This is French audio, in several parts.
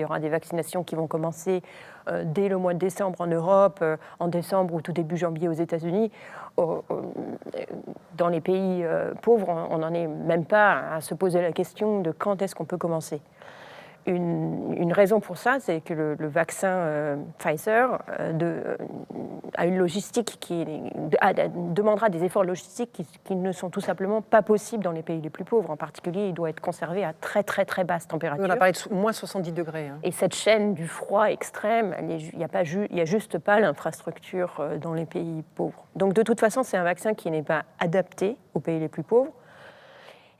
qu'il y aura des vaccinations qui vont commencer dès le mois de décembre en Europe, en décembre ou tout début janvier aux États-Unis. Dans les pays pauvres, on n'en est même pas à se poser la question de quand est-ce qu'on peut commencer. Une raison pour ça, c'est que le vaccin Pfizer a une logistique demandera des efforts logistiques qui ne sont tout simplement pas possibles dans les pays les plus pauvres. En particulier, il doit être conservé à très très très basse température. On a parlé de moins 70 degrés. Hein. Et cette chaîne du froid extrême, il n'y a juste pas l'infrastructure dans les pays pauvres. Donc de toute façon, c'est un vaccin qui n'est pas adapté aux pays les plus pauvres.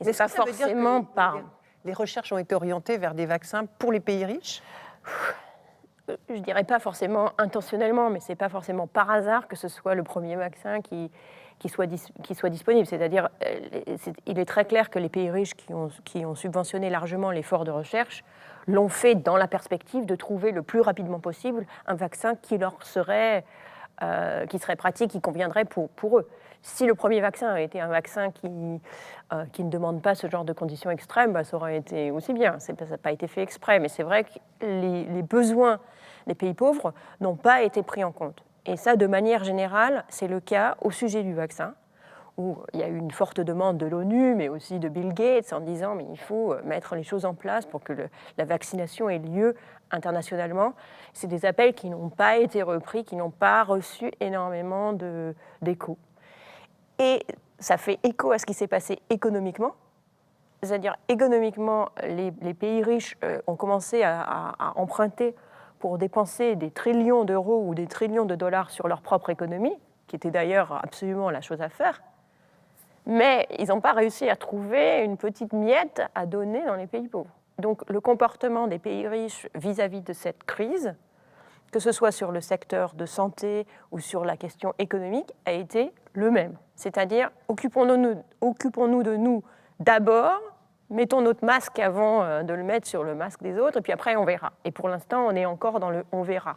Et c'est pas forcément par... Les recherches ont été orientées vers des vaccins pour les pays riches ? Je ne dirais pas forcément intentionnellement, mais ce n'est pas forcément par hasard que ce soit le premier vaccin qui soit disponible. C'est-à-dire, il est très clair que les pays riches qui ont subventionné largement l'effort de recherche l'ont fait dans la perspective de trouver le plus rapidement possible un vaccin qui serait pratique, qui conviendrait pour eux. Si le premier vaccin a été un vaccin qui ne demande pas ce genre de conditions extrêmes, ça aurait été aussi bien. Ça n'a pas été fait exprès, mais c'est vrai que les besoins des pays pauvres n'ont pas été pris en compte. Et ça, de manière générale, c'est le cas au sujet du vaccin, où il y a eu une forte demande de l'ONU, mais aussi de Bill Gates, en disant mais il faut mettre les choses en place pour que la vaccination ait lieu internationalement. C'est des appels qui n'ont pas été repris, qui n'ont pas reçu énormément d'écho. Et ça fait écho à ce qui s'est passé économiquement. C'est-à-dire, économiquement, les pays riches ont commencé à emprunter pour dépenser des trillions d'euros ou des trillions de dollars sur leur propre économie, qui était d'ailleurs absolument la chose à faire. Mais ils n'ont pas réussi à trouver une petite miette à donner dans les pays pauvres. Donc, le comportement des pays riches vis-à-vis de cette crise, que ce soit sur le secteur de santé ou sur la question économique, a été le même. C'est-à-dire, occupons-nous de nous d'abord, mettons notre masque avant de le mettre sur le masque des autres, et puis après on verra. Et pour l'instant, on est encore dans le « on verra ».